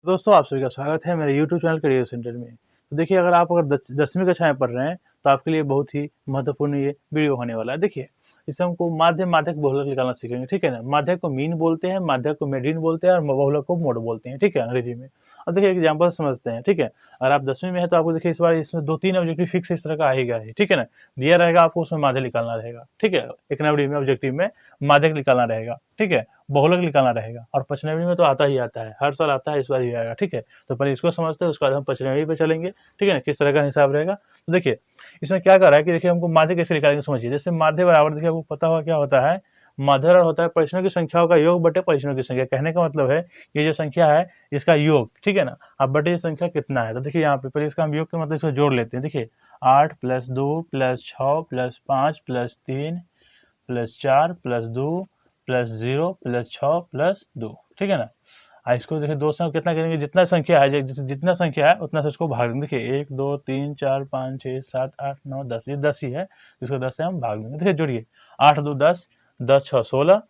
दोस्तों आप सभी का स्वागत है मेरे YouTube चैनल करियर सेंटर में। तो देखिए अगर आप अगर 10वीं कक्षा में पढ़ रहे हैं तो आपके लिए बहुत ही महत्वपूर्ण ये वीडियो होने वाला है। देखिए इससे हमको माध्य माध्यक बहुलक निकालना सीखेंगे, ठीक है ना। माध्यक को मीन बोलते हैं, माध्यक को मेडियन बोलते हैं और बहुलक को मोड बोलते हैं, ठीक है, अंग्रेजी में। अब देखिए एग्जाम्पल समझते हैं, ठीक है। अगर आप 10वीं में है तो आपको देखिए इस बार इसमें 2-3 ऑब्जेक्टिव फिक्स इस तरह का आएगा ही, ठीक है ना। दिया रहेगा आपको, उसमें माध्य निकालना रहेगा, ठीक है। 1 नंबर में ऑब्जेक्टिव में माध्यक निकालना रहेगा, ठीक है, बहुलक निकालना रहेगा। और 5 नंबर में तो आता ही आता है, हर साल आता है, इस बार भी आएगा, ठीक है। तो पहले इसको समझते हैं, उसके बाद हम 5 नंबर पे चलेंगे, ठीक है ना, किस तरह का हिसाब रहेगा। तो देखिए इसमें क्या कर रहा है कि देखिए हमको माध्य कैसे निकालेंगे समझिए। जैसे माध्य बराबर, देखिए आपको पता होगा क्या होता है, माध्य होता है परिक्षणों की संख्याओं का योग बटे परिक्षणों की संख्या। कहने का मतलब है ये जो संख्या है इसका योग, ठीक है ना, अब बटे ये संख्या कितना है। तो देखिए यहाँ पे पहले इसका हम योग के मतलब इसको जोड़ लेते हैं। देखिए 8 + 2 + 6 + 5 + 3 + 4 + 2 + 0 + 6 + 2, ठीक है ना। इसको देखिए 2 से कितना करेंगे, जितना संख्या है जितना संख्या है उतना से इसको भाग देंगे। देखिए 1 2 3 4 5 6 7 8 9 10, ये 10 ही है, इसको 10 से हम भाग देंगे। देखिए जोड़िए 8 2 10, 10 6 16,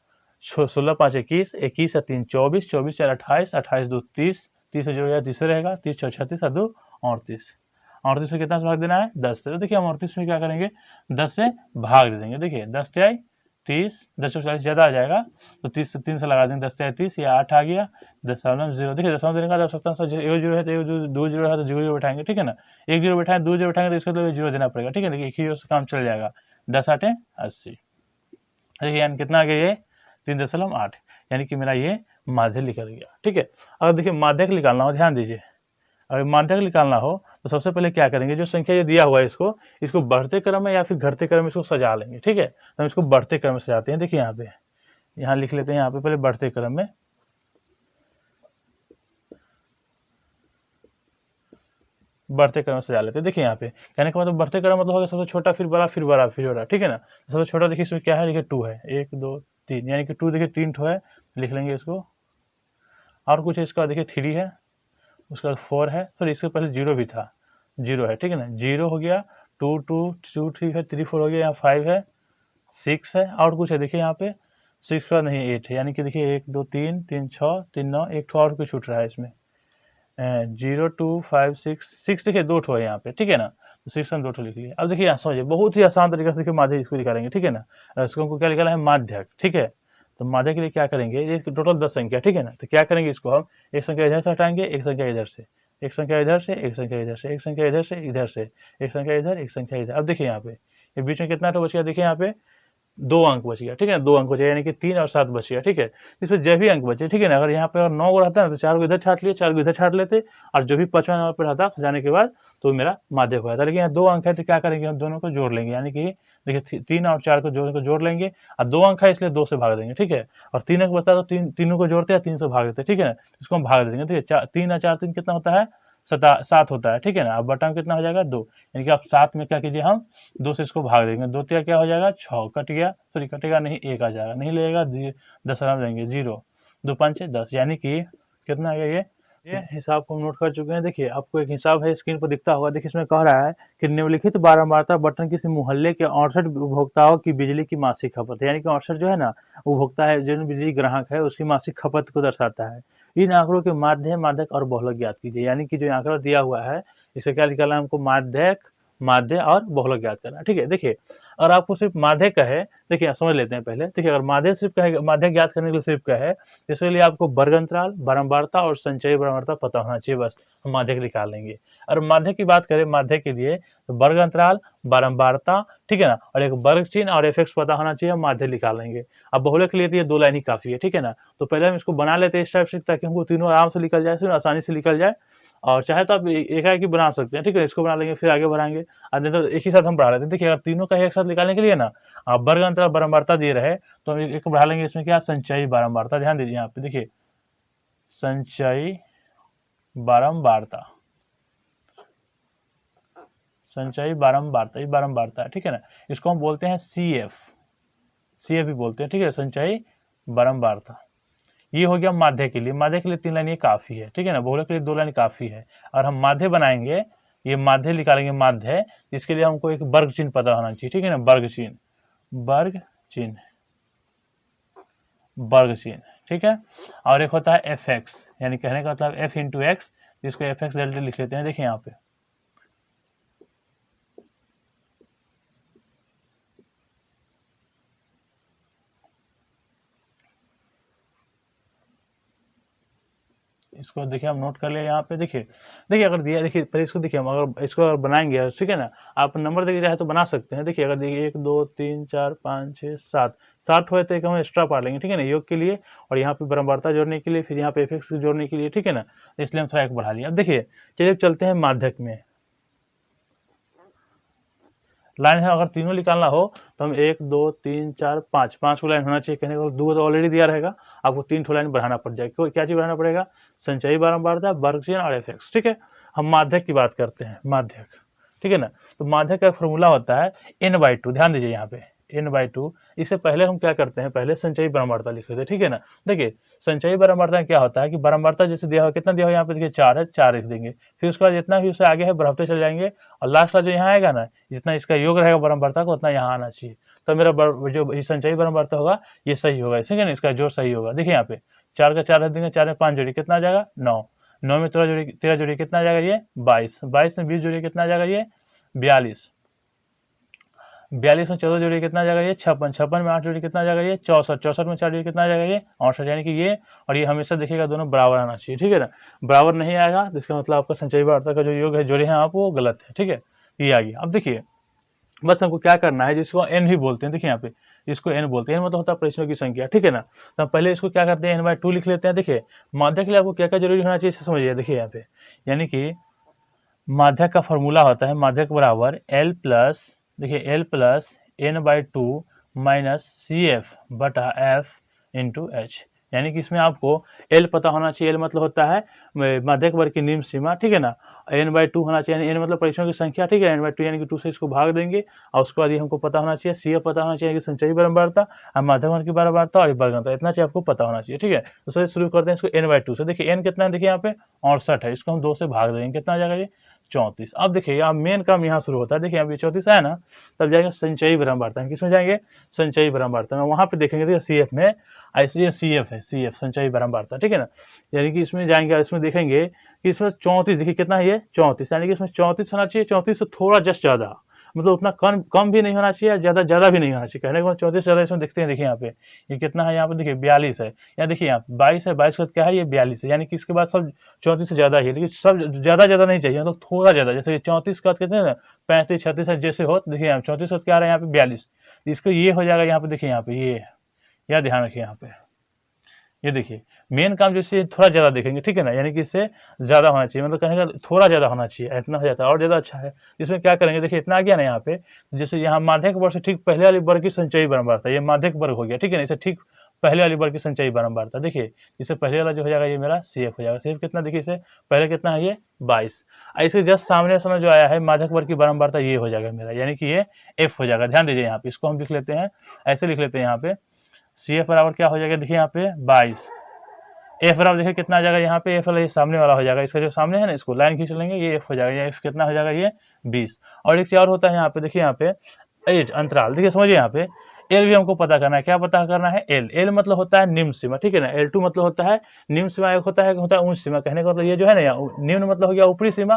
16 5 21, 21 और 3 24, 24 4 28, 28 2 30, 30 से जोड़िए 30 रहेगा, 30 6 36 और 2 38, 38 से कितना भाग देना है 10 से। तो देखिए हम 38 में क्या करेंगे 10 से भाग दे देंगे। देखिए 10 तिहाई 30, 10 से 40 ज्यादा आ जाएगा तो 30 से 3 से लगा देंगे, 10 तिहाई 30, ये 8 आ गया, दशमलव 0। देखिए दशमलव देने का जब सप्ताह एक जीरो है तो एक दो जीरो है तो जीरो बैठाएंगे, ठीक है ना। एक जीरो बैठाएंगे, 2 जीरो बैठाएंगे तो इसको तो जीरो देना पड़ेगा, ठीक है। देखिए एक ही जीरो से काम चल जाएगा, 10 8 80। देखिए यानी कितना आ गया ये 3.8, यानी कि मेरा ये माध्यक निकल गया, ठीक है। अगर देखिए माध्यक निकालना हो, ध्यान दीजिए, अगर माध्यक निकालना हो तो सबसे पहले क्या करेंगे, जो संख्या ये दिया हुआ है इसको बढ़ते क्रम में या फिर घटते क्रम में इसको सजा लेंगे, ठीक है। तो हम इसको बढ़ते क्रम में सजाते हैं। देखिए यहाँ लिख लेते हैं, यहाँ पे पहले बढ़ते क्रम में, बढ़ते क्रम में सजा लेते हैं। देखिए यहाँ पे कहने का मतलब बढ़ते क्रम मतलब होगा सबसे छोटा फिर बड़ा फिर बड़ा फिर बड़ा, ठीक है ना। सबसे छोटा देखिए इसमें क्या है, देखिए 2 है, 1 2 3, यानी कि 2 देखिए 3 ठो है, लिख लेंगे इसको। और कुछ है इसका, देखिए 3 है, उसके बाद 4 है, फिर इसके पहले 0 भी था, 0 है, ठीक है ना। 0 हो गया, 2 2 2 3 है, 3 4 हो गया, यहाँ 5 है, 6 है, और कुछ है देखिए यहाँ पे 6 का नहीं 8 है, यानी कि देखिए 1 2 3 3 6 3 9, एक ठो और कुछ छूट रहा है इसमें, 0 2 5 6 6, देखिए 2 ठो है यहाँ पे, ठीक है ना। तो 6 में 2 ठो लिख लिया। अब देखिए यहाँ समझिए बहुत ही आसान तरीके से देखिए माध्यक इसको निकालेंगे, ठीक है ना। इसको हमको क्या निकालना है, माध्यक, ठीक है। तो माध्यक के लिए क्या करेंगे, ये टोटल 10 संख्या, ठीक है ना। तो क्या करेंगे, इसको हम एक संख्या इधर से हटाएंगे, एक संख्या इधर से, एक संख्या इधर से, एक संख्या इधर से, एक संख्या इधर से, इधर से, एक संख्या इधर, एक संख्या इधर। अब देखिए यहाँ पे ये बीच में कितना तो बच गया, देखिए यहाँ पे 2 अंक बच गया, ठीक है ना। 2 अंक बचे यानी कि 3 और 7 बच गया, ठीक है। इसमें जब भी अंक बचे, ठीक है ना, अगर यहाँ पे अगर 9 रहता ना तो 4 को इधर छाट लिए, 4 को इधर छाट लेते, और जो भी 5वां नंबर पर रहता जाने के बाद तो मेरा माध्यक हो जाता। लेकिन यहाँ 2 अंक है तो क्या करेंगे, हम दोनों को जोड़ लेंगे, यानी कि देखिए 3 और 4 को जोड़ लेंगे, और 2 अंक है इसलिए 2 से भाग देंगे, ठीक है। और 3 अंक बचता तो तीनों को जोड़ते हैं, 3 से भाग देते, ठीक है ना। इसको हम भाग देंगे, ठीक है। 3 और 4 3 कितना होता है, 7 होता है, ठीक है ना। अब बटा में कितना हो जाएगा 2, यानी कि आप 7 में क्या कीजिए, हम 2 से इसको भाग देंगे, 2 तिया क्या हो जाएगा 6, कट गया, सॉरी कटेगा नहीं, 1 आ जाएगा, नहीं लगेगा 10 आराम देंगे, 0 2 5 10, यानी कि कितना आ गया ये हिसाब को हम नोट कर चुके हैं। देखिए आपको एक हिसाब है स्क्रीन पर दिखता होगा। देखिए इसमें कह रहा है कि निम्नलिखित बारंबारता बटन किसी मोहल्ले के 68 उपभोक्ताओं की बिजली की मासिक खपत है, यानी कि 68 जो है ना उपभोक्ता है, जो बिजली ग्राहक है, उसकी मासिक खपत को दर्शाता है। इन आंकड़ों के माध्य माध्यक और बहुलक ज्ञात कीजिए, यानी कि जो आंकड़ा दिया हुआ है इसे क्या निकालना है हमको, माध्यक माध्य और बहुलक ज्ञात करना, ठीक है। देखिए अगर आपको सिर्फ माध्य का है, देखिए समझ लेते हैं पहले। देखिए अगर माध्य सिर्फ कहे, माध्य ज्ञात करने के लिए सिर्फ का है, इसके लिए आपको वर्ग अंतराल, बारंबारता और संचयी बारंबारता पता होना चाहिए, बस हम माध्यक निकाल लेंगे। और माध्यक की बात करें, माध्यक के लिए तो वर्ग अंतराल, बारंबारता, ठीक है ना, और एक वर्ग चिन्ह और एफ पता होना चाहिए, हम माध्यक निकाल लेंगे। अब बहुलक के लिए तो ये 2 लाइन ही काफी है, ठीक है ना। तो पहले हम इसको बना लेते हैं इस टाइप से, ताकि हमको तीनों आराम से निकल जाए, आसानी से निकल जाए। और चाहे तो आप एक बना सकते हैं, ठीक है। इसको बना लेंगे फिर आगे बढ़ाएंगे, और नहीं तो एक ही साथ हम बढ़ा लेते हैं। देखिए अगर तीनों का एक साथ निकालने के लिए ना वर्ग अंतराल बारंबारता दिए रहे तो हम एक बढ़ा लेंगे, इसमें क्या संचयी बारंबारता, ध्यान दीजिए यहाँ पे, देखिए संचयी बारंबारता, संचयी बारंबारता, ये बारंबारता है, ठीक है ना। इसको हम बोलते हैं CF, CF भी बोलते हैं, ठीक है, संचयी बारंबारता। ये हो गया माध्य के लिए। माध्य के लिए 3 लाइन ये काफी है, ठीक है ना। बहुलक के लिए 2 लाइन काफी है। और हम माध्य बनाएंगे, ये माध्य निकालेंगे, माध्य, इसके लिए हमको एक वर्ग चिन्ह पता होना चाहिए, ठीक है ना। वर्ग चिन्ह, वर्ग चिन्ह, वर्ग चिन्ह, ठीक है। और एक होता है FX, यानी कहने का मतलब f इंटू एक्स, जिसको एफ एक्स डेल्टा लिख लेते हैं। देखिए यहाँ पे इसको देखिए हम नोट कर लिया यहाँ पे। देखिए देखिए अगर दिया, देखिए पहले इसको देखिए हम अगर इसको अगर बनाएंगे, ठीक है ना, आप नंबर देखिए चाहे तो बना सकते हैं। देखिए अगर देखिए 1 2 3 4 5 6 7 7 हुए तो एक हम एक्स्ट्रा पार लेंगे, ठीक है ना, योग के लिए, और यहाँ पे बराबरता जोड़ने के लिए, फिर यहाँ पे एफ जोड़ने के लिए, ठीक है ना, इसलिए हम थोड़ा एक बढ़ा लिया। अब देखिए चलिए चलते हैं माध्यक में। लाइन है अगर तीनों निकालना हो तो हम 1 2 3 4 5 को लाइन होना चाहिए। कहने को 2 तो ऑलरेडी दिया रहेगा, आपको 3 ठो लाइन बढ़ाना पड़ जाएगा। क्या चीज बढ़ाना पड़ेगा? संचयी बारंबारता, वर्गचीन और एफ एक्स, ठीक है। हम माध्यक की बात करते हैं, माध्यक, ठीक है ना। तो माध्यक का फॉर्मूला होता है n/2। ध्यान दीजिए यहाँ पे n/2। इससे पहले हम क्या करते हैं, पहले संचयी बारंबारता लिख लेते हैं, ठीक है ना। देखिए संचयी बारंबारता क्या होता है कि बारंबारता जैसे दिया हुआ, कितना दिया हुआ यहाँ पे देखिए 4 है, 4 लिख देंगे, फिर उसके बाद जितना भी उससे आगे है बढ़ाते चले जाएंगे, और लास्ट वाला जो यहाँ आएगा ना, जितना इसका योग रहेगा बारंबारता का उतना यहाँ आना चाहिए। तो मेरा जो संचयी बारंबारता होगा ये सही होगा, ठीक है ना, इसका जोड़ सही होगा। देखिए यहाँ पे 4 का 4 रख देंगे, 4 में 5 जोड़ी कितना आ जाएगा 9, 9 में 13 जोड़ी कितना आ जाएगा ये 22, 22 में 20 जोड़ी कितना आ जाएगा ये 42, 42 में 14 जोड़ी कितना आ जाएगा ये 56, 56 में 8 जोड़ी कितना आ जाएगा ये 64, 64 में 4 जोड़ी कितना आ जाएगा ये 68। यानी कि ये और ये हमेशा देखिएगा दोनों बराबर आना चाहिए, ठीक है ना। बराबर नहीं आएगा तो इसका मतलब आपका संचयी बारंबारता का जो योग है जोड़े हैं आप वो गलत है, ठीक है। ये आ गया। अब देखिए बस हमको क्या करना है, जिसको n भी बोलते हैं, देखिए यहाँ पे इसको n बोलते हैं, n मतलब होता है प्रश्नों की संख्या, ठीक है ना। तो हम पहले इसको क्या करते हैं n/2 लिख लेते हैं। देखिए माध्यक के लिए आपको क्या क्या जरूरी होना चाहिए समझिए। देखिए यहाँ पे यानी कि माध्यक का फॉर्मूला होता है माध्यक बराबर L प्लस, देखिए L plus n/2 minus CF बटा F इंटू एच। यानी कि इसमें आपको L पता होना चाहिए। L मतलब होता है माध्यक वर्ग की निम्न सीमा, ठीक है ना। n/2 होना चाहिए, n मतलब परीक्षणों की संख्या, ठीक है। n/2 यानी कि 2 से इसको भाग देंगे, और उसके बाद ये हमको पता होना चाहिए CF पता होना चाहिए कि संचयी बारंबारता, और माध्यक वर्ग की बारंबारता और वर्गमूलता, इतना चाहिए आपको पता होना चाहिए, ठीक है। तो सर शुरू करते हैं इसको n/2 से। देखिए n कितना है, देखिए यहाँ पे 68 है, इसको हम 2 से भाग देंगे, कितना आ जाएगा ये 34। अब देखिए यहाँ मेन काम यहाँ शुरू होता है। देखिए अभी 34 है ना, तब जाएगा संचयी बारंबारता। किसमें जाएंगे? संचयी बारंबारता में। वहां पे देखेंगे देखिए CF में, ऐसे CF है, CF संचयी बारंबारता, ठीक है ना। यानी कि इसमें जाएंगे, इसमें देखेंगे कि इसमें 34, देखिए कितना है ये 34, यानी कि इसमें 34 होना चाहिए, 34 से थोड़ा जस्ट ज्यादा, मतलब उतना कम भी नहीं होना चाहिए, ज्यादा भी नहीं होना चाहिए। कहने को 34 ज्यादा इसमें देखते हैं। देखिए यहाँ पे ये कितना है, यहाँ पे देखिए 42 है, यहाँ देखिए यहाँ 22 है, 22 का क्या है ये 42 है, यानी कि इसके बाद सब 34 से ज्यादा ही है, लेकिन सब ज्यादा नहीं चाहिए, मतलब थोड़ा ज्यादा। जैसे 34 का कहते हैं ना 35 36 जैसे हो, देखिए यहाँ 34 का क्या आ रहा है यहाँ पे 42, इसको ये हो जाएगा यहाँ पे। देखिए यहाँ पे ये यह ध्यान रखिए यहाँ पे, ये देखिए मेन काम जैसे थोड़ा ज्यादा देखेंगे, ठीक है ना, यानी कि इससे ज्यादा होना चाहिए, मतलब कहने का थोड़ा ज्यादा होना चाहिए, इतना हो जाता है और ज्यादा अच्छा है। इसमें क्या करेंगे, देखिए इतना आ गया ना यहाँ पे, जैसे यहाँ माध्यक वर्ग से ठीक पहले वाली वर्ग की संचयी बारंबारता, ये माध्यक वर्ग हो गया, ठीक है ना, इसे ठीक पहले वाली वर्ग की संचयी बारंबारता। देखिए इससे पहले वाला जो हो जाएगा ये मेरा CF हो जाएगा। CF कितना, देखिए इसे पहले कितना है ये 22, ऐसे जस्ट सामने समय जो आया है माध्यक वर्ग की बारंबारता ये हो जाएगा मेरा, यानी कि ये F हो जाएगा। ध्यान दीजिए यहाँ पे, इसको हम लिख लेते हैं, ऐसे लिख लेते हैं यहाँ पे CF बराबर क्या हो जाएगा, देखिए यहाँ पे 22, F बराबर देखिए कितना आ जाएगा यहाँ पे, F वाला ये सामने वाला हो जाएगा, इसका जो सामने है ना इसको लाइन खींच लेंगे, ये F हो जाएगा, ये F कितना हो जाएगा ये 20। और एक चीज और होता है यहाँ पे, देखिए यहाँ पे एज अंतराल, देखिए समझिए यहाँ पे L भी हमको पता करना है। क्या पता करना है? L मतलब होता है निम्न सीमा, ठीक है ना। L2 मतलब होता है निम्न सीमा, एक होता है उच्च सीमा। कहने का मतलब ये जो है ना, निम्न मतलब हो गया ऊपरी सीमा,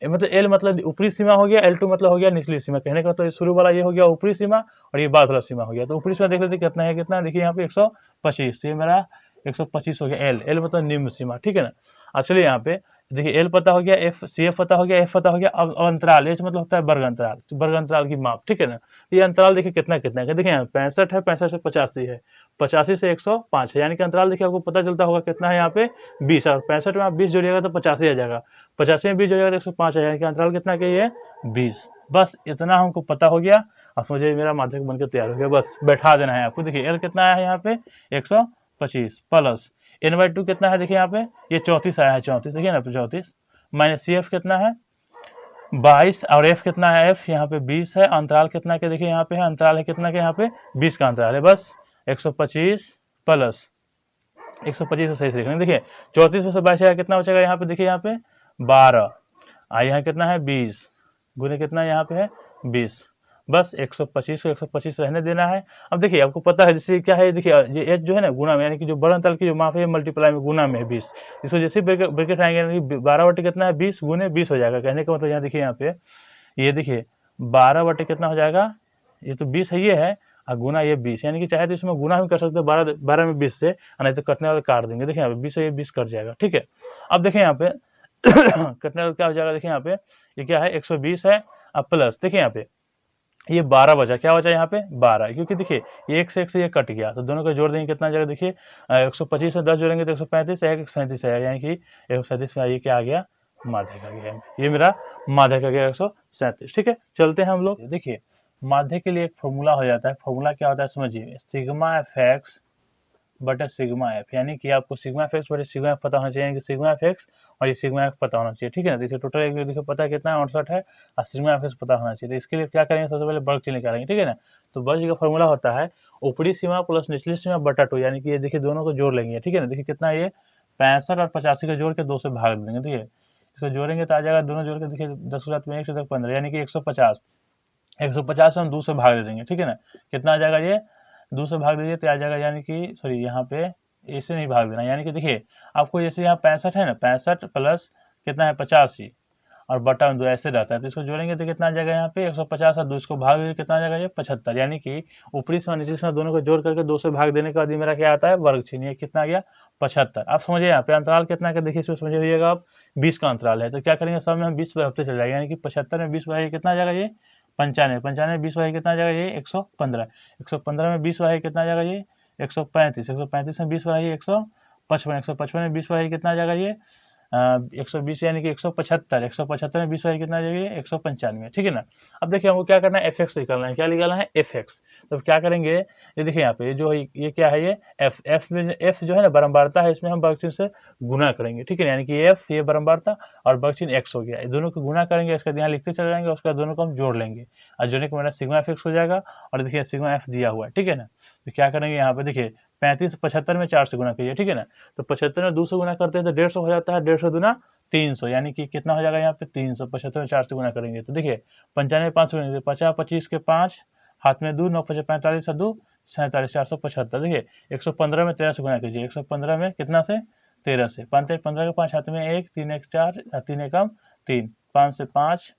मतलब L मतलब ऊपरी सीमा हो गया, L2 मतलब हो गया निचली सीमा। कहने का मतलब शुरू वाला ये हो गया ऊपरी सीमा और ये बाद वाला सीमा हो गया। तो ऊपरी सीमा देख लेते कितना है, कितना देखिए यहाँ पे 125, ये मेरा 125 हो गया L मतलब निम्न सीमा, ठीक है ना। चलिए यहाँ पे देखिए L पता हो गया, CF पता हो गया, F पता हो गया। अब अंतराल H मतलब होता है वर्ग अंतराल, तो वर्ग अंतराल की माप, ठीक है ना। ये अंतराल देखिए कितना कितना है, देखिए यहाँ 65 है, 65 से 85 है, 85 से 105 है, यानी कि अंतराल देखिए आपको पता चलता होगा कितना है यहाँ पे 20, और 65 में आप 20 जोड़िएगा तो 85 आ जाएगा, 85 में 20 जोड़िएगा तो 105 है, यानी कि अंतराल कितना के ये 20। बस इतना हमको पता हो गया और समझिए मेरा माध्यक बनकर तैयार हो गया। बस बैठा देना है आपको। देखिए L कितना है यहाँ पे 125 प्लस n/2 कितना है, देखिए यहाँ पे ये 34 आया है, 34 देखिए ना 34 माइनस CF कितना है 22, और F कितना है, F यहाँ पे 20 है। अंतराल कितना के देखिए यहाँ पे है, अंतराल है कितना के यहाँ पे 20 का अंतराल है। बस 125 प्लस 125 सही से लिखेंगे। देखिए 34 में से 22 आया कितना बचेगा यहाँ पे, देखिए यहाँ पे 12, यहाँ कितना है 20 गुने कितना यहाँ पे है 20, बस 125 को 125 रहने देना है। अब देखिए आपको पता है जैसे क्या है, देखिए ये एच जो है ना गुना में, यानी कि जो बड़ा अंतराल की जो माप है मल्टीप्लाई में गुना में है 20। इसको जैसे ब्रैकेट आएंगे, यानी कि 12 बटे कितना है 20 गुने 20 हो जाएगा। कहने का मतलब यहाँ देखिए, यहाँ पे ये देखिए 12 बटे कितना हो जाएगा, ये तो 20 है, ये है और गुना ये 20, यानी कि चाहे तो इसमें गुना भी कर सकते हैं 12 में 20 से, नहीं तो कटने वाले काट देंगे। देखिए यहाँ पे 20 से ये 20 कट जाएगा, ठीक है। अब देखिए यहाँ पे कटने वाले क्या हो जाएगा, देखिए यहाँ पे ये क्या है 120 है, अब प्लस देखिए यहाँ पे ये 12 बचा, क्या बचा यहाँ पे 12, क्योंकि देखिए ये एक से ये कट गया, तो दोनों को जोड़ देंगे कितना जगह, देखिए 125 में 10 जोड़ेंगे तो 135 है, 137 है, यानी कि 137 में ये क्या आ गया, माध्यक आ गया, ये मेरा माध्यक आ गया 137। ठीक है, चलते हैं हम लोग। देखिए माध्यक के लिए एक फॉर्मूला हो जाता है, फॉर्मूला क्या होता है समझिए, सिग्मा एफ एक्स बटे सिग्मा एफ, यानी कि आपको सिग्मा एफ एक्स बटे सिग्मा एफ पता होना चाहिए, कि सिग्मा एफ एक्स और ये सिग्मा एफ पता होना चाहिए। ठीक है ना, देखिए टोटल एक देखिए पता है कितना 68 है और सिग्मा एफ एक्स पता होना चाहिए। तो इसके लिए क्या करेंगे, सबसे पहले वर्ग चिन्ह निकालेंगे। ठीक है ना, तो वर्ग का फॉर्मूला होता है ऊपरी सीमा प्लस निचली सीमा बटा 2, यानी कि ये देखिए दोनों को जोड़ लेंगे। ठीक है ना, देखिए कितना ये 65 और 85 को जोड़ के 2 से भाग देंगे। ठीक है, इसको जोड़ेंगे तो आ जाएगा, दोनों जोड़ के देखिए 10 के साथ में 1 से 15, यानी कि 150, 150 हम 2 से भाग दे देंगे। ठीक है ना, कितना आ जाएगा, ये 2 से भाग दीजिए तो आ जाएगा, यानी कि सॉरी यहाँ पे ऐसे नहीं भाग देना, यानी कि देखिए आपको जैसे यहाँ 65 है ना, 65 प्लस कितना है 85 और बटा में 2 ऐसे रहता है, तो इसको जोड़ेंगे तो कितना आ जाएगा यहाँ पे 150 और 2 इसको भाग दीजिए कितना आ जाएगा, ये 75, यानी कि ऊपरी से निचली से दोनों को जोड़ करके 2 से भाग देने के बाद मेरा क्या आता है वर्ग चिन्ह, ये कितना आ गया 75। आप समझिए यहाँ पे अंतराल कितना का, देखिए इसको समझिएगा आप 20 का अंतराल है, तो क्या करेंगे सब में हम 20 बढ़ते चले जाएंगे, यानी कि 75 में 20 बढ़ाइए कितना आ जाएगा, ये 95, 95 में 20 बढ़ाइए कितना आ जाएगा, ये 115, 115 में 20 बढ़ाइए कितना आ जाएगा, ये 135, 135 में 20 बढ़ाइए 155, 155 में 20 बढ़ाइए कितना आ जाएगा, ये 120, यानी कि 175, 175 में 20 कितना आ जाएगा, 195। ठीक है ना, अब देखिए हमको क्या करना है, एफ एक्स निकालना है, क्या निकालना है एफ एक्स। तो क्या करेंगे, ये देखिए यहाँ पे जो ये क्या है, ये एफ, एफ में एफ जो है ना बारंबारता है, इसमें हम वर्ग चिन्ह से गुना करेंगे। ठीक है, यानी कि एफ ये बारंबारता और वर्ग चिन्ह एक्स हो गया, दोनों को गुना करेंगे, इसका यहाँ लिखते चले जाएंगे, उसका दोनों को हम जोड़ लेंगे और जोड़ने के मेरा सिग्मा एफ एक्स हो जाएगा, और देखिए सिग्मा एफ दिया हुआ है। ठीक है ना, तो क्या करेंगे यहाँ पे देखिए 35 75 में 4 से गुना कीजिए। ठीक है ना, तो 75 में 2 से गुना करते हैं तो 150 हो जाता है, 150 दुना 300, यानी कि कितना हो जाएगा यहाँ पे 300, 75 में 4 से गुना करेंगे तो देखिए 95 5 से 50, 25 के 5 हाथ में 2, 9 5 45 और 2 47, 475। देखिए 115 में 13 से गुना कीजिए, 115 में कितना से 13 से, 15 के 5 हाथ में 1, 3 1 4, 3 1 3, 5 से 5,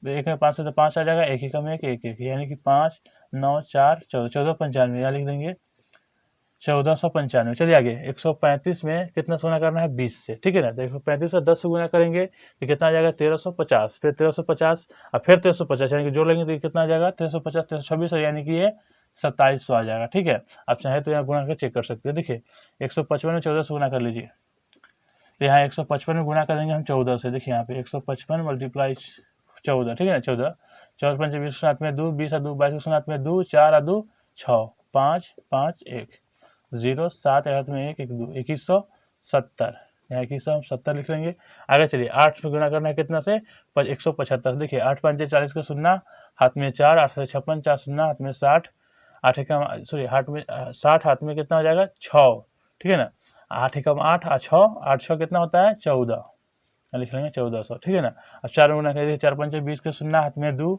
एक में 5 से तो 5 आ जाएगा, एक ही कम 1 1 1, यानी कि 5 9 4 14, 1495, यहाँ लिख देंगे 1495। चलिए आगे 135 में कितना से गुना करना है 20 से। ठीक है ना, तो 135 से 10 से गुना करेंगे तो कितना आ जाएगा 1350, फिर 1350 और फिर 1350, यानी कि जोड़ लेंगे तो कितना आ जाएगा 1350 1326, यानी कि ये 2700 आ जाएगा। ठीक है, आप चाहे तो यहाँ गुना करके चेक कर सकते हैं। देखिए 155 में 14 से गुना कर लीजिए, तो यहाँ 155 में गुना करेंगे हम 14 से। देखिए यहाँ पे 155 मल्टीप्लाई 14, ठीक है ना, 14 14 5 20 हाथ में 2, 20 2 22 हाथ में 2, 4 2 6 5 5 1 0 7 हाथ में 1 1 2 2170, यहाँ 2170 लिख लेंगे। आगे चलिए 8 से गुना करना है कितना से 175। देखिए 8 5 40 का शून्य हाथ में 4, 8 से 56, 4 शून्य हाथ में 60, 8 एकम सॉरी हाथ में 60 हाथ में कितना हो जाएगा 6। ठीक है ना, 8 एकम 8 और 6, 8 6 कितना होता है 14, लिख लेंगे 1400। ठीक है ना, अब 4 गुना करिए 4 5 20 के शून्य हाथ में 2,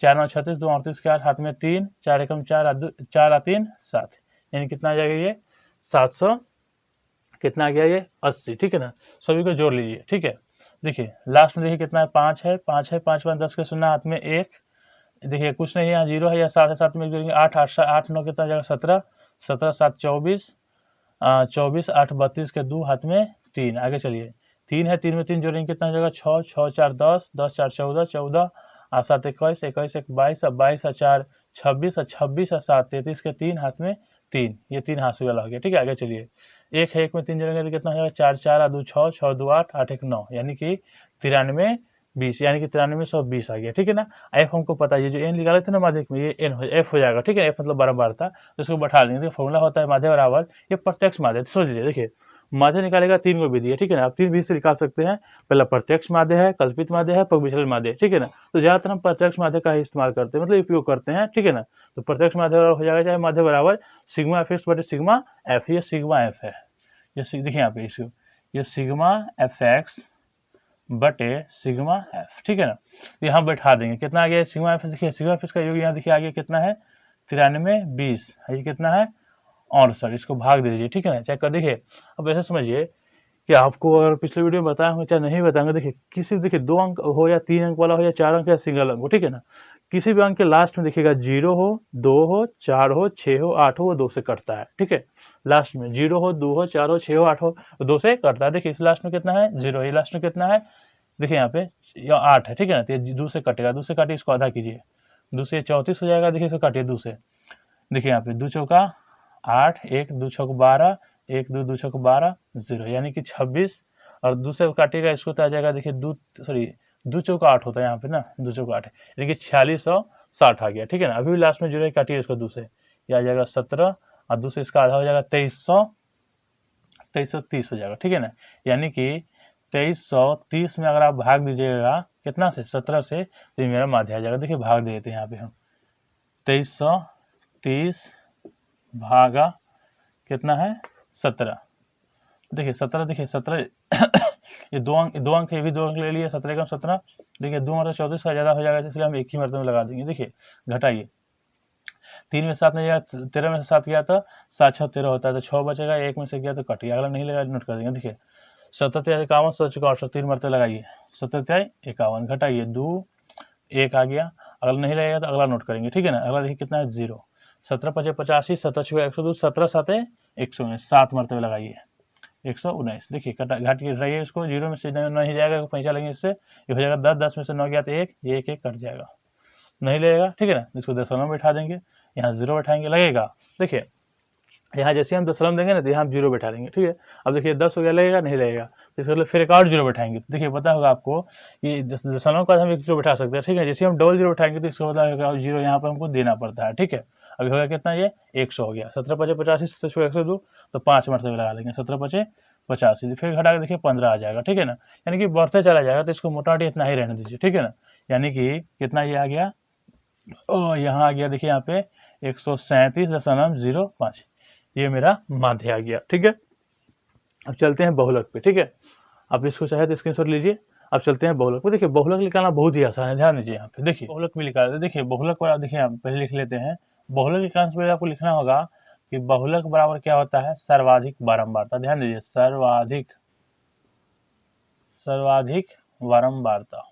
4 9 36, 2 38 के 8 हाथ में 3, 4 एकम 4 4 3 7, यानी कितना आ जाएगा ये 700, कितना आ गया ये 80। ठीक है ना, सभी को जोड़ लीजिए। ठीक है, देखिए लास्ट में देखिए कितना है 5 है, 5 है, 5 5 10 के शून्य हाथ में 1, देखिए कुछ नहीं है यहाँ 0 है, या 7 है, 7 में जोड़ेंगे 8 8 8 9 कितना आ जाएगा 17, 17 7 24, 24 8 32 के 2 हाथ में 3। आगे चलिए 3 है, 3 में 3 जोड़ेंगे कितना हो जाएगा 6 6 4 10, 10 4 14, 14 और 7 21, 21 1 22 और 22 और 4 26 और 26 और 7 33 के 3 हाथ में 3, ये 3 हाथ वाला हो गया। ठीक है, आगे चलिए 1 है, 1 में 3 जोड़ेंगे तो कितना हो जाएगा 4 4 2 6 6 2 8 8 1 9, यानी कि 93 20, यानी कि 9320 आ गया। ठीक है ना, एफ हमको पता है, ये जो एन निकाले थे ना माध्यक में, ये एन एफ हो जाएगा। ठीक है, एफ मतलब बारंबार था, तो इसको बैठा देंगे। फॉर्मूला होता है माध्य बराबर, ये प्रत्यक्ष माध्य। सोच लीजिए, देखिए माध्य निकालेगा 3 को विधि है। ठीक है ना, आप 3 विधि से निकाल सकते हैं, पहला प्रत्यक्ष माध्य है, कल्पित माध्य है, विचलन माध्य। ठीक है ना, तो ज्यादातर हम प्रत्यक्ष माध्य का ही इस्तेमाल करते हैं, मतलब उपयोग करते हैं। ठीक है ना, तो प्रत्यक्ष माध्य हो जाएगा चाहे माध्य बराबर सिग्मा एफ एक्स बटे सिग्मा एफ, ये सिग्मा एफ है, ये देखिए यहाँ पे इसको, ये सिग्मा एफ एक्स बटे सिग्मा एफ, ठीक है ना। यहाँ बैठा देंगे, कितना आ गया सिग्मा एफ, देखिए सिग्मा एफ का योग यहाँ देखिए आगे कितना है 93 20, ये कितना है 68, इसको भाग दीजिए, ठीक है ना। चेक कर देखिए, अब ऐसे समझिए कि आपको अगर पिछले वीडियो में बताया हूँ चाहे नहीं बताएंगे, देखिए किसी देखिए 2 अंक हो या 3 अंक वाला हो या 4 अंक या सिंगल अंक हो, ठीक है ना, किसी भी अंक के लास्ट में देखिएगा 0 हो 2 हो 4 हो 6 हो 8 हो, वो 2 से कटता है, ठीक है। लास्ट में 0 हो 2 हो 4 हो 6 हो 8 हो, 2 से कटता है। देखिए इस लास्ट में कितना है 0, ये लास्ट में कितना है देखिए यहाँ पे 8 है, ठीक है ना। तो ये 2 से कटेगा, 2 से काटिए, इसको आधा कीजिए, 2 से 34 हो जाएगा, देखिए इसको काटिए 2 से, देखिए यहाँ पे 2 चौका 8, 1 2 छक 12, 1 2 2 छक 12 0, यानी कि 26, और 2 से काटिएगा इसको तो आ जाएगा देखिए 2 चौका 8 होता है यहाँ पे ना, 2 चौका 8 यानी कि 4660 आ गया, ठीक है ना। अभी लास्ट में जो है काटिए इसको 2 से, ये आ जाएगा 17, और 2 से इसका आधा हो जाएगा 2330 हो जाएगा, ठीक है ना। यानी कि 2330 में अगर आप भाग दीजिएगा कितना से 17 से, तो ये मेरा माध्य आ जाएगा। देखिए भाग देते हैं यहाँ पे हम, 2330 भागा कितना है 17, देखिए 17, देखिए 17 ये 2 अंक ये भी 2 अंक ले लिए, 17 का 17, देखिए 2 मतलब 34 का ज़्यादा हो जाएगा, इसलिए हम एक ही मरतबे में लगा देंगे। देखिए घटाइए, 3 में 7 नहीं गया, 13 में से 7 गया तो 7 6 13 होता है, तो 6 बचेगा, 1 में से गया तो कट गया, अगला नहीं लगा नोट कर देंगे। देखिए 77 51 7 3 मरतबे लगाइए, 77 51 घटाइए 2 1 आ गया, अगला नहीं लगेगा तो अगला नोट करेंगे, ठीक है ना। अगला देखिए कितना है 0, 17 5 85, 17 6 102, 17 7 119, 7 मरतबे लगाइए 119, देखिए घाटिए रहिए, इसको 0 में से नहीं जाएगा, पैंचा लेंगे इससे, ये हो जाएगा 10, 10 में से 9 गया तो 1, ये 1 1 कट जाएगा, नहीं लगेगा, ठीक है ना। इसको दशमलव में बैठा देंगे, यहाँ 0 बैठाएंगे, लगेगा। देखिए यहाँ जैसे हम दशमलव देंगे ना तो यहाँ हम 0 बैठा देंगे, ठीक है। अब देखिए 10 हो गया, लगेगा नहीं लगेगा, तो इसका मतलब फिर एक और 0 बैठाएंगे। देखिए पता होगा आपको कि दशमलव का हम एक 0 बैठा सकते हैं, ठीक है। जैसे हम डबल 0 बैठाएंगे तो इसका मतलब 0 यहाँ पर हमको देना पड़ता है, ठीक है। अभी होगा कितना, ये 100 हो गया, 17 5 85, 17 102, तो 5 मरतबे लगा लेंगे, 17 5 85, फिर घटा के देखिए 15 आ जाएगा, ठीक है ना। यानी कि बढ़ते चला जाएगा, तो इसको मोटामोटी इतना ही रहने दीजिए, ठीक है ना। यानी कि कितना ये आ गया, यहाँ आ गया देखिए यहाँ पे 137.05, ये मेरा माध्य आ गया, ठीक है। अब चलते हैं बहुलक पे, ठीक है। आप इसको चाहे तो स्क्रीनशॉट लीजिए। अब चलते हैं बहुलक पे। देखिए बहुलक निकालना बहुत ही आसान है, ध्यान दीजिए यहाँ पे, देखिए बहुलक भी निकाल, देखिए बहुलक पर देखिए आप पहले लिख लेते हैं। बहुलक निकालने से पहले आपको लिखना होगा कि बहुलक बराबर क्या होता है, सर्वाधिक बारंबारता। ध्यान दीजिए, सर्वाधिक बारंबारता।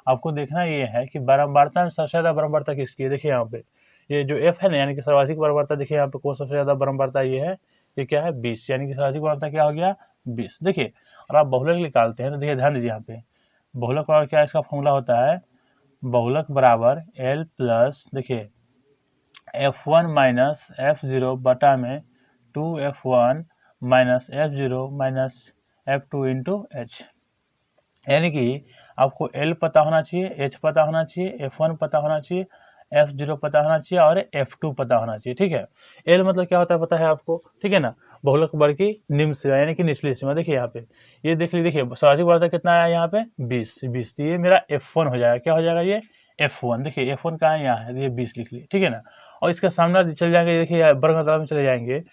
आपको देखना ये है कि बारंबारता में सबसे ज्यादा बारंबारता किसकी है। देखिए यहाँ पे ये जो एफ है ना, यानी कि सर्वाधिक बारंबारता, देखिए यहाँ पे कौन सबसे ज्यादा बारंबारता ये है, ये क्या है 20, यानी कि सर्वाधिक बारंबारता क्या हो गया 20। देखिए और आप बहुलक निकालते हैं तो देखिए ध्यान दीजिए यहाँ पे बहुलक बराबर क्या, इसका फॉर्मूला होता है बहुलक बराबर एल प्लस, देखिए F1 माइनस F0 बटा में 2F1 minus F0 minus F2 into H. यानी कि आपको L पता होना चाहिए, H पता होना चाहिए, F1 पता होना चाहिए, F0 पता होना चाहिए और F2 पता होना चाहिए, ठीक है। L मतलब क्या होता है पता है आपको, ठीक है ना, बहुलक वर्ग की निम्न सीमा यानी कि निचली सीमा। देखिए यहाँ पे ये देख लीजिए, देखिए सर्वाधिक बारंबारता कितना आया यहाँ पे 20, ये मेरा F1 हो जाएगा, क्या हो जाएगा ये F1। देखिए F1 कहाँ है, यहाँ है, ये 20 लिख लिए, ठीक है ना। और इसका सामना चले जाएंगे, देखिए वर्ग में चले जाएंगे,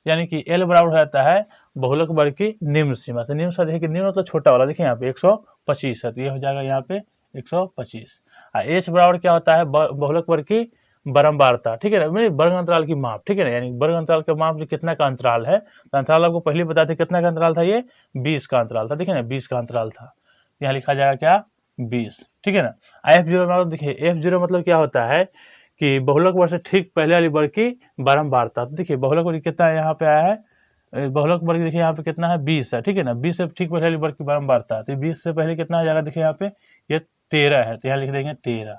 यानी कि L बराबर हो जाता है बहुलक वर्ग की निम्न सीमा। तो निम्न देखिए निम्न मतलब छोटा वाला, देखिए यहाँ पे 125 है, तो ये हो जाएगा यहाँ पे 125। H बराबर क्या होता है बहुलक वर्ग की बारंबारता, ठीक है ना, वर्ग अंतराल की माप, ठीक है ना, यानी वर्ग अंतराल का माप जो कितना का अंतराल है, तो अंतराल आपको पहले बताते कितना का अंतराल था, ये 20 का अंतराल था, ठीक है ना, 20 का अंतराल था, यहाँ लिखा जाएगा क्या 20, ठीक है ना। F0 मतलब देखिए F0 मतलब क्या होता है कि बहुलक वर्ग से ठीक पहले वाली वर्ग की बारंबारता। देखिए बहुलक वर्ग कितना यहाँ पे आया है, बहुलक वर्ग देखिए यहाँ पे कितना है 20 है, ठीक है ना, 20 से ठीक पहले वाली वर्ग की बारंबारता, तो 20 से पहले कितना आ जाएगा, देखिए यहाँ पे ये 13 है, तो यहाँ लिख देंगे 13।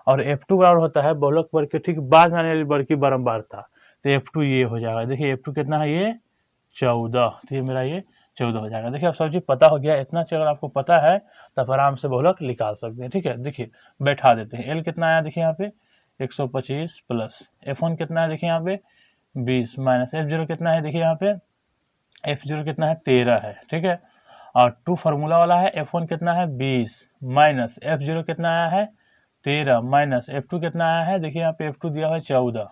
और F2 बराबर होता है बहुलक वर्ग के ठीक बाद में आने वाली वर्ग की बारंबारता, तो F2 ये हो जाएगा, देखिए F2 कितना है ये 14, तो ये मेरा ये 14 हो जाएगा। देखिए अब सब चीज पता हो गया, इतना चीज अगर आपको पता है तो आप आराम से बहुलक निकाल सकते हैं, ठीक है। देखिए बैठा देते हैं, L कितना आया देखिए यहाँ पे 125 प्लस F1 कितना है देखिए यहाँ पे 20 माइनस F0 कितना है, देखिए यहाँ पे F0 कितना है 13 है, ठीक है। और 2 फार्मूला वाला है, F1 कितना है 20 माइनस F0 कितना आया है 13 माइनस F2 कितना आया है, देखिए यहाँ पे F2 दिया हुआ है 14,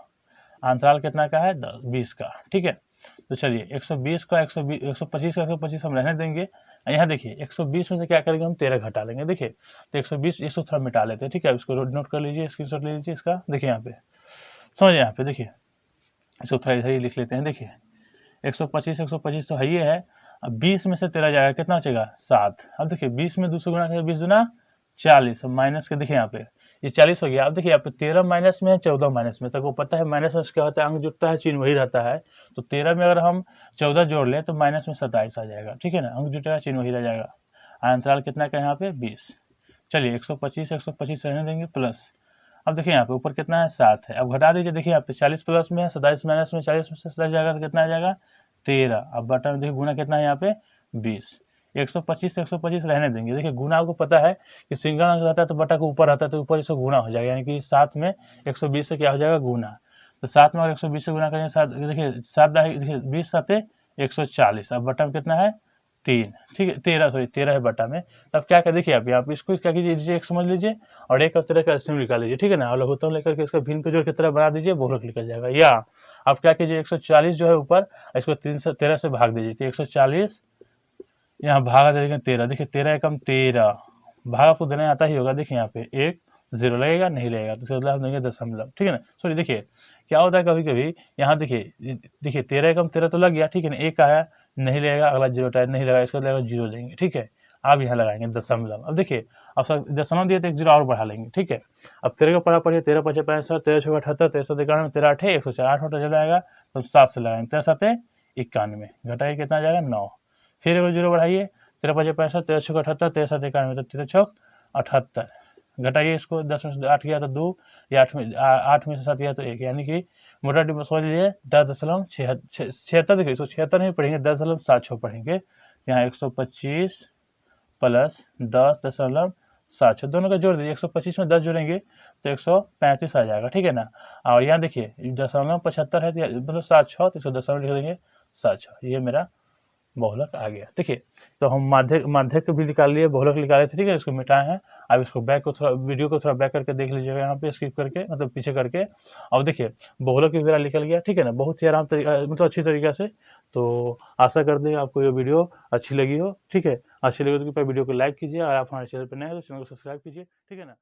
अंतराल कितना का है 20 का, ठीक है। तो चलिए 120 का 125 का 125 हम रहने देंगे, यहाँ देखिए 120 में से क्या करेंगे हम 13 घटा लेंगे। देखिए तो 120 इसको थोड़ा मिटा लेते हैं, ठीक है। अब इसको नोट कर लीजिए, स्क्रीनशॉट ले लीजिए इसका। देखिए यहाँ पे समझिए, यहाँ पे देखिए इसको थोड़ा इधर ही लिख लेते हैं। देखिए 125 तो है ही है। अब 20 में से 13 जाएगा, कितना बचेगा 7। अब देखिए 20 में 2 से गुणा करें, 20 दूना 40, माइनस के देखिए यहाँ पे ये 40 हो गया। अब देखिए यहाँ पे 13 माइनस में है, 14 माइनस में, तक वो पता है माइनस में क्या होता है, अंक जुड़ता है चिन्ह वही रहता है। तो 13 में अगर हम 14 जोड़ लें तो माइनस में 27 आ जाएगा, ठीक है ना, अंक जुटेगा चिन्ह वही रह जाएगा। अंतराल कितना का यहाँ पे 20। चलिए 125 रहने देंगे प्लस। अब देखिए यहाँ पे ऊपर कितना है 7 है। अब घटा दीजिए, देखिए यहाँ पे 40 प्लस में है, 27 माइनस में, 40 में से 27 जाएगा तो कितना आ जाएगा 13। अब बटा में देखिए गुना कितना है यहाँ पे 20। 125 से 125 रहने देंगे। देखिए गुना आपको पता है कि सिंगल अंक रहता है तो बटा को ऊपर रहता है तो ऊपर इसको गुना हो जाएगा, यानी कि 7 में 120 से क्या हो जाएगा गुना। तो 7 में अगर 120 से गुना करेंगे 7, देखिए 7 देखिए 20 7 140। अब बटा में कितना है 3, ठीक है 13, सॉरी 13 है बटा में। तब क्या कर देखिए आप यहाँ पे इसको क्या कीजिए, एक समझ लीजिए और एक तरह का एल्सियम निकाल लीजिए, ठीक है ना। और लघुत्तम लेकर के इसका भिन्न के जोड़ की तरह बना दीजिए, बहुलक निकल जाएगा। या आप क्या कीजिए 140 जो है ऊपर, इसको 3 से 13 से भाग दीजिए, तो 140 यहाँ भागा देंगे 13। देखिए 13 एकम 13, भाग आपको देना आता ही होगा। देखिए यहाँ पे एक 0 लगेगा, नहीं लगेगा तो हम देंगे दशमलव, ठीक है ना। सॉरी देखिए क्या होता है कभी कभी यहाँ देखिए 13 एकम 13 तो लग गया, ठीक है ना, एक आया नहीं लगेगा, अगला 0 टाइप नहीं लगा, इसका लगेगा 0 देंगे, ठीक है। आप यहाँ लगाएंगे दशमलव। अब देखिए अब सब दशमलव दिए तो एक 0 और बढ़ा लेंगे, ठीक है। अब 13 का पढ़ा पढ़िए, 13 5 65, 13 6 78, 13 7 91, 13 8 104, 8 हो जाएगा तो 7 से लगाएंगे, 13 7 91, घटाइए कितना जाएगा 9। फिर एक 0 बढ़ाइए, 13 5 65, 13 6 78, 13 7 91, तो 13 6 78, घटाइए इसको, 10 में से 8 गया तो 2, या 8 में से 7 गया तो 1, यानी कि मोटा डिब्बा समझ लीजिए 10.76। देखिए इसको 76 नहीं पढ़ेंगे, 10.76 पढ़ेंगे। यहाँ 125 प्लस 10.76 दोनों का जोड़ दीजिए, 125 में 10 जोड़ेंगे तो 135 आ जाएगा, ठीक है ना। और यहाँ देखिए 0.75 है मतलब 76, तो इसको दशमलव लिख देंगे 76, ये मेरा बहुलक आ गया। देखिए तो हम माध्यक भी निकाल लिए, बहुलक निकाले थे, ठीक है, इसको मिटाए हैं। अब इसको बैक को थोड़ा, वीडियो को थोड़ा बैक करके देख लीजिएगा, यहाँ पे स्किप करके, मतलब पीछे करके। अब देखिए बहुलक भी मेरा निकल गया, ठीक है ना, बहुत ही आराम तरीका, मतलब अच्छी तरीके से। तो आशा करते हैं आपको ये वीडियो अच्छी लगी हो, ठीक है। अच्छी लगी तो कृपया वीडियो को लाइक कीजिए, और आप हमारे चैनल पर नए हैं तो चैनल को सब्सक्राइब कीजिए, ठीक है ना।